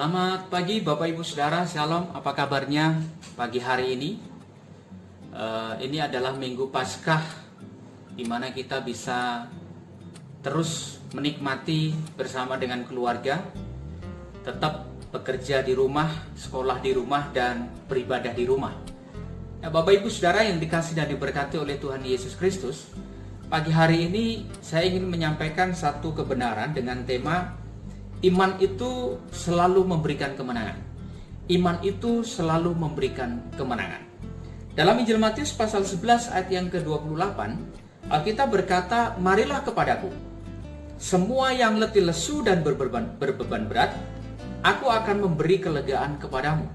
Selamat pagi Bapak Ibu Saudara, Shalom, apa kabarnya pagi hari ini? Ini adalah Minggu Paskah, di mana kita bisa terus menikmati bersama dengan keluarga, tetap bekerja di rumah, sekolah di rumah, dan beribadah di rumah. Nah, Bapak Ibu Saudara yang dikasihi dan diberkati oleh Tuhan Yesus Kristus, pagi hari ini saya ingin menyampaikan satu kebenaran dengan tema iman itu selalu memberikan kemenangan. Iman itu selalu memberikan kemenangan. Dalam Injil Matius pasal 11 ayat yang ke-28, Alkitab berkata, "Marilah kepadaku, semua yang letih lesu dan berbeban berat, aku akan memberi kelegaan kepadamu.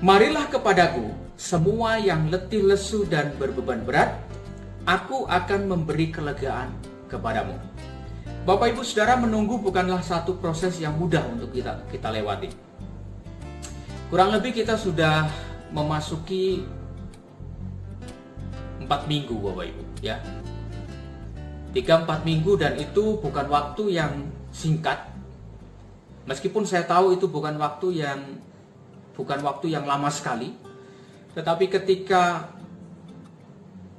Marilah kepadaku, semua yang letih lesu dan berbeban berat, aku akan memberi kelegaan kepadamu." Bapak Ibu Saudara, menunggu bukanlah satu proses yang mudah untuk kita lewati. Kurang lebih kita sudah memasuki 4 minggu Bapak Ibu, ya. 3-4 minggu, dan itu bukan waktu yang singkat. Meskipun saya tahu itu bukan waktu yang lama sekali. Tetapi ketika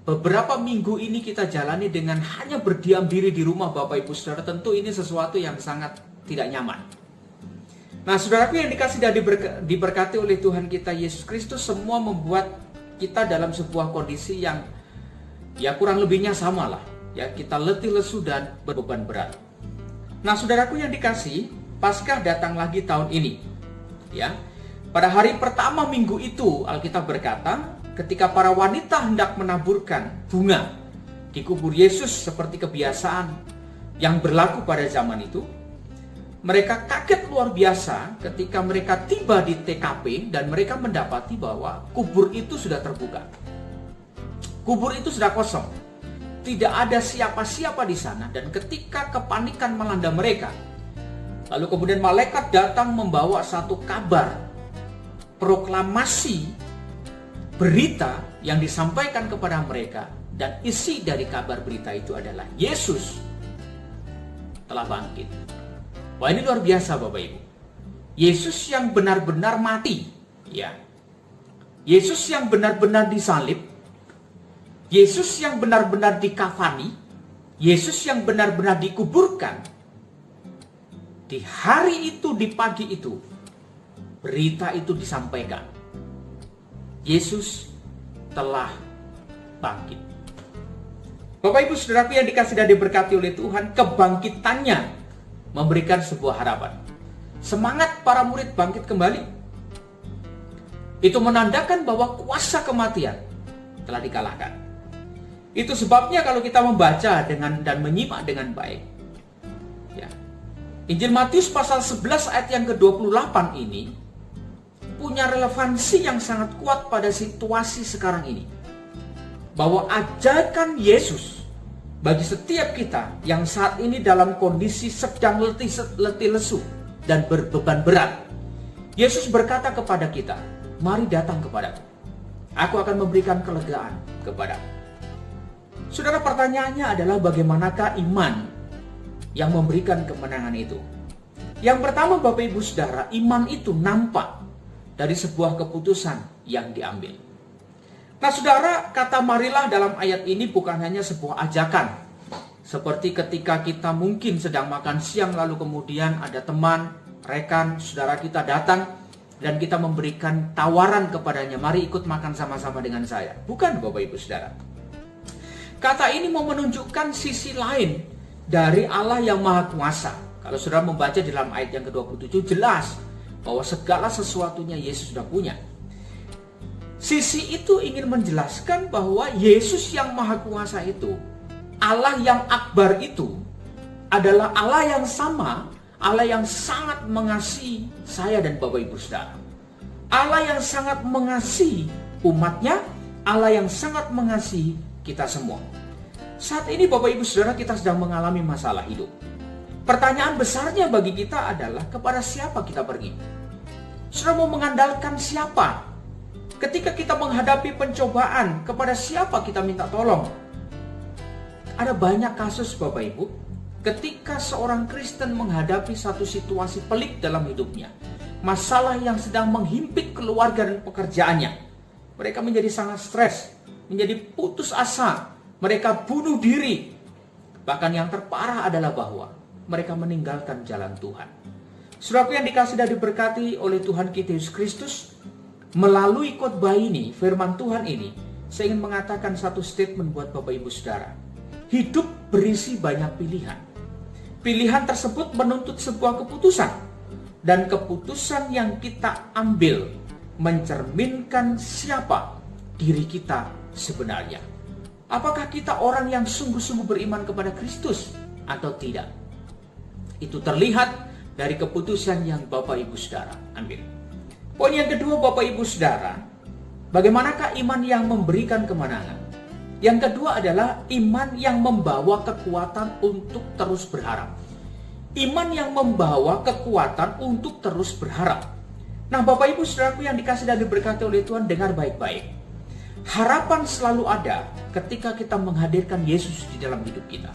beberapa minggu ini kita jalani dengan hanya berdiam diri di rumah Bapak Ibu Saudara, tentu ini sesuatu yang sangat tidak nyaman. Nah, saudaraku yang dikasihi dan diberkati oleh Tuhan kita Yesus Kristus, semua membuat kita dalam sebuah kondisi yang ya kurang lebihnya sama lah. Ya, kita letih lesu dan berbeban berat. Nah, saudaraku yang dikasihi, Paskah datang lagi tahun ini. Ya. Pada hari pertama minggu itu, Alkitab berkata, ketika para wanita hendak menaburkan bunga di kubur Yesus seperti kebiasaan yang berlaku pada zaman itu, mereka kaget luar biasa ketika mereka tiba di TKP dan mereka mendapati bahwa kubur itu sudah terbuka. Kubur itu sudah kosong. Tidak ada siapa-siapa di sana, dan ketika kepanikan melanda mereka, lalu kemudian malaikat datang membawa satu kabar, proklamasi, berita yang disampaikan kepada mereka, dan isi dari kabar berita itu adalah Yesus telah bangkit. Wah, ini luar biasa Bapak Ibu. Yesus yang benar-benar mati, ya. Yesus yang benar-benar disalib, Yesus yang benar-benar dikafani, Yesus yang benar-benar dikuburkan. Di hari itu, di pagi itu, berita itu disampaikan. Yesus telah bangkit. Bapak Ibu Saudaraku yang dikasihi dan diberkati oleh Tuhan, kebangkitannya memberikan sebuah harapan. Semangat para murid bangkit kembali. Itu menandakan bahwa kuasa kematian telah dikalahkan. Itu sebabnya kalau kita membaca dan menyimak dengan baik, ya, Injil Matius pasal 11 ayat yang ke-28 ini punya relevansi yang sangat kuat pada situasi sekarang ini. Bahwa ajakan Yesus bagi setiap kita yang saat ini dalam kondisi sedang letih lesu dan berbeban berat. Yesus berkata kepada kita, "Mari datang kepadaku. Aku akan memberikan kelegaan kepadamu." Saudara, pertanyaannya adalah bagaimanakah iman yang memberikan kemenangan itu? Yang pertama Bapak Ibu Saudara, iman itu nampak dari sebuah keputusan yang diambil. Nah saudara, kata marilah dalam ayat ini bukan hanya sebuah ajakan. Seperti ketika kita mungkin sedang makan siang, lalu kemudian ada teman, rekan, saudara kita datang, dan kita memberikan tawaran kepadanya, "Mari ikut makan sama-sama dengan saya." Bukan Bapak Ibu Saudara. Kata ini mau menunjukkan sisi lain dari Allah yang Maha Kuasa. Kalau saudara membaca di dalam ayat yang ke-27, jelas bahwa segala sesuatunya Yesus sudah punya. Sisi itu ingin menjelaskan bahwa Yesus yang Maha Kuasa itu, Allah yang akbar itu, adalah Allah yang sama, Allah yang sangat mengasihi saya dan Bapak Ibu Saudara. Allah yang sangat mengasihi umatnya, Allah yang sangat mengasihi kita semua. Saat ini Bapak Ibu Saudara, kita sedang mengalami masalah hidup. Pertanyaan besarnya bagi kita adalah, kepada siapa kita pergi? Saudara mau mengandalkan siapa? Ketika kita menghadapi pencobaan, kepada siapa kita minta tolong? Ada banyak kasus Bapak Ibu, ketika seorang Kristen menghadapi satu situasi pelik dalam hidupnya, masalah yang sedang menghimpit keluarga dan pekerjaannya. Mereka menjadi sangat stres, menjadi putus asa, mereka bunuh diri. Bahkan yang terparah adalah bahwa mereka meninggalkan jalan Tuhan. Saudaraku yang dikasihi dan diberkati oleh Tuhan kita Yesus Kristus, melalui khotbah ini, firman Tuhan ini, saya ingin mengatakan satu statement buat Bapak Ibu Saudara. Hidup berisi banyak pilihan. Pilihan tersebut menuntut sebuah keputusan. Dan keputusan yang kita ambil mencerminkan siapa diri kita sebenarnya. Apakah kita orang yang sungguh-sungguh beriman kepada Kristus atau tidak? Itu terlihat dari keputusan yang Bapak Ibu Saudara ambil. Poin yang kedua, Bapak Ibu Saudara, bagaimanakah iman yang memberikan kemenangan? Yang kedua adalah iman yang membawa kekuatan untuk terus berharap. Iman yang membawa kekuatan untuk terus berharap. Nah, Bapak Ibu Saudaraku yang dikasihi dan diberkati oleh Tuhan, dengar baik-baik. Harapan selalu ada ketika kita menghadirkan Yesus di dalam hidup kita.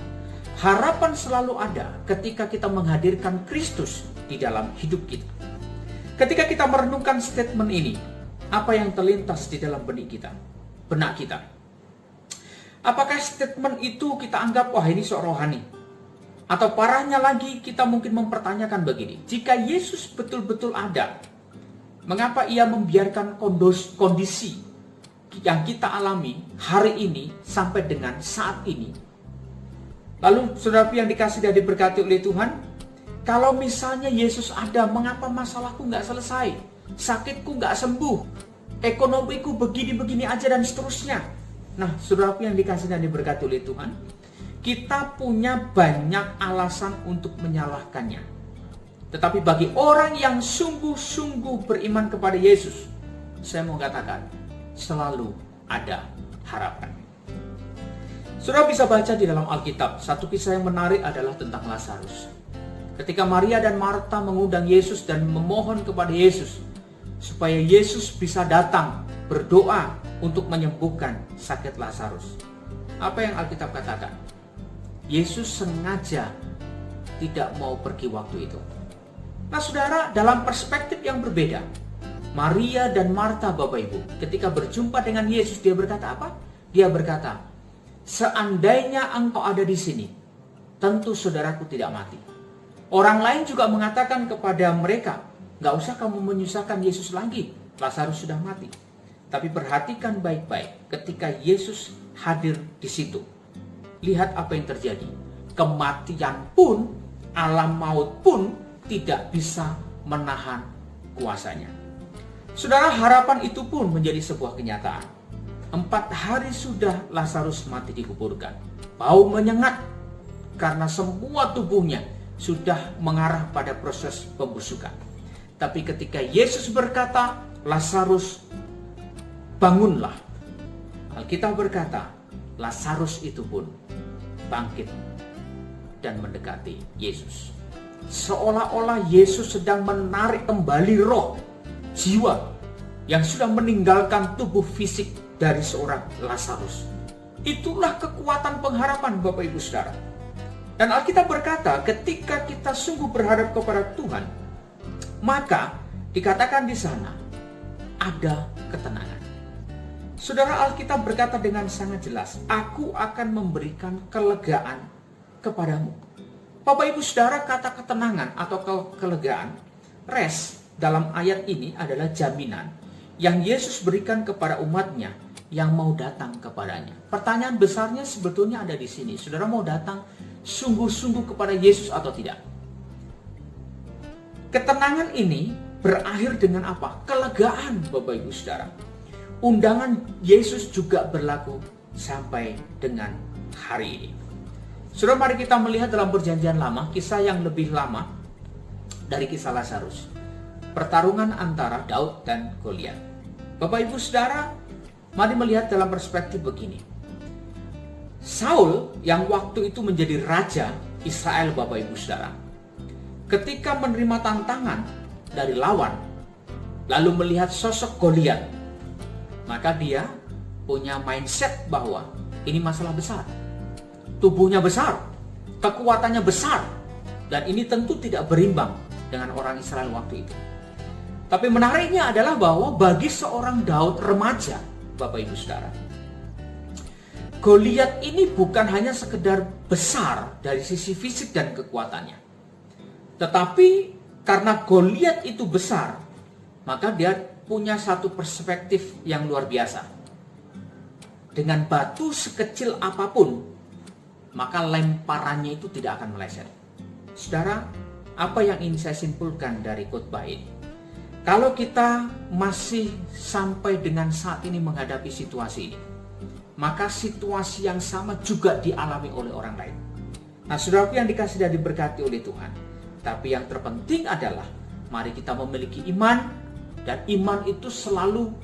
Harapan selalu ada ketika kita menghadirkan Kristus di dalam hidup kita. Ketika kita merenungkan statement ini, apa yang terlintas di dalam benak kita? Apakah statement itu kita anggap, wah ini sok rohani? Atau parahnya lagi, kita mungkin mempertanyakan begini, jika Yesus betul-betul ada, mengapa ia membiarkan kondisi yang kita alami hari ini sampai dengan saat ini? Lalu saudara yang dikasihi dan diberkati oleh Tuhan, kalau misalnya Yesus ada, mengapa masalahku nggak selesai? Sakitku nggak sembuh? Ekonomiku begini-begini aja dan seterusnya. Nah, saudaraku yang dikasihi dan diberkati oleh Tuhan, kita punya banyak alasan untuk menyalahkannya. Tetapi bagi orang yang sungguh-sungguh beriman kepada Yesus, saya mau katakan, selalu ada harapan. Saudara bisa baca di dalam Alkitab, satu kisah yang menarik adalah tentang Lazarus. Ketika Maria dan Marta mengundang Yesus dan memohon kepada Yesus, supaya Yesus bisa datang berdoa untuk menyembuhkan sakit Lazarus. Apa yang Alkitab katakan? Yesus sengaja tidak mau pergi waktu itu. Nah saudara, dalam perspektif yang berbeda, Maria dan Marta, Bapak Ibu, ketika berjumpa dengan Yesus, dia berkata apa? Dia berkata, seandainya engkau ada di sini, tentu saudaraku tidak mati. Orang lain juga mengatakan kepada mereka, gak usah kamu menyusahkan Yesus lagi, Lazarus sudah mati. Tapi perhatikan baik-baik, ketika Yesus hadir di situ, lihat apa yang terjadi. Kematian pun, alam maut pun tidak bisa menahan kuasanya. Saudara, harapan itu pun menjadi sebuah kenyataan. 4 hari sudah Lazarus mati dikuburkan. Bau menyengat karena semua tubuhnya sudah mengarah pada proses pembusukan. Tapi ketika Yesus berkata, Lazarus bangunlah, Alkitab berkata, Lazarus itu pun bangkit dan mendekati Yesus. Seolah-olah Yesus sedang menarik kembali roh, jiwa yang sudah meninggalkan tubuh fisik dari seorang Lazarus. Itulah kekuatan pengharapan Bapak Ibu Saudara. Dan Alkitab berkata, ketika kita sungguh berharap kepada Tuhan, maka dikatakan di sana ada ketenangan. Saudara, Alkitab berkata dengan sangat jelas, aku akan memberikan kelegaan kepadamu. Bapak Ibu Saudara, kata ketenangan atau kelegaan, rest dalam ayat ini adalah jaminan yang Yesus berikan kepada umatnya yang mau datang kepadanya. Pertanyaan besarnya sebetulnya ada di sini. Saudara mau datang sungguh-sungguh kepada Yesus atau tidak? Ketenangan ini berakhir dengan apa? Kelegaan, Bapak Ibu Saudara. Undangan Yesus juga berlaku sampai dengan hari ini. Saudara, mari kita melihat dalam Perjanjian Lama kisah yang lebih lama dari kisah Lazarus. Pertarungan antara Daud dan Goliat. Bapak Ibu Saudara, mari melihat dalam perspektif begini. Saul yang waktu itu menjadi raja Israel, Bapak Ibu Saudara, ketika menerima tantangan dari lawan, lalu melihat sosok Goliat, maka dia punya mindset bahwa ini masalah besar. Tubuhnya besar, kekuatannya besar, dan ini tentu tidak berimbang dengan orang Israel waktu itu. Tapi menariknya adalah bahwa bagi seorang Daud remaja, Bapak Ibu Saudara, Goliat ini bukan hanya sekedar besar dari sisi fisik dan kekuatannya. Tetapi karena Goliat itu besar, maka dia punya satu perspektif yang luar biasa. Dengan batu sekecil apapun, maka lemparannya itu tidak akan meleset. Saudara, apa yang ingin saya simpulkan dari khotbah ini? Kalau kita masih sampai dengan saat ini menghadapi situasi ini, maka situasi yang sama juga dialami oleh orang lain. Nah, saudaraku yang dikasih dan diberkati oleh Tuhan, tapi yang terpenting adalah mari kita memiliki iman, dan iman itu selalu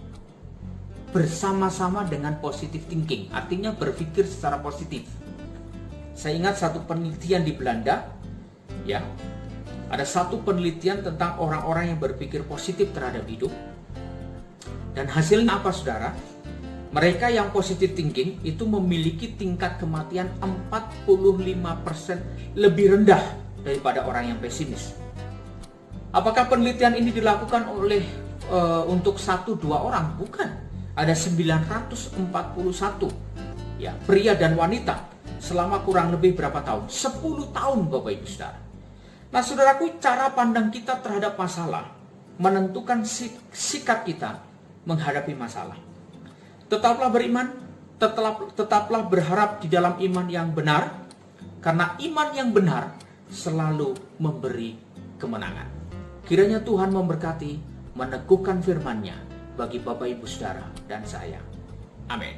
bersama-sama dengan positive thinking, artinya berpikir secara positif. Saya ingat satu penelitian di Belanda, ya, ada satu penelitian tentang orang-orang yang berpikir positif terhadap hidup. Dan hasilnya apa, saudara? Mereka yang positive thinking itu memiliki tingkat kematian 45% lebih rendah daripada orang yang pesimis. Apakah penelitian ini dilakukan oleh untuk 1-2 orang? Bukan. Ada 941 ya, pria dan wanita selama kurang lebih berapa tahun? 10 tahun, Bapak Ibu Saudara. Nah, saudaraku, cara pandang kita terhadap masalah menentukan sikap kita menghadapi masalah. Tetaplah beriman, tetaplah berharap di dalam iman yang benar, karena iman yang benar selalu memberi kemenangan. Kiranya Tuhan memberkati, meneguhkan firman-Nya bagi Bapak Ibu Saudara dan saya. Amin.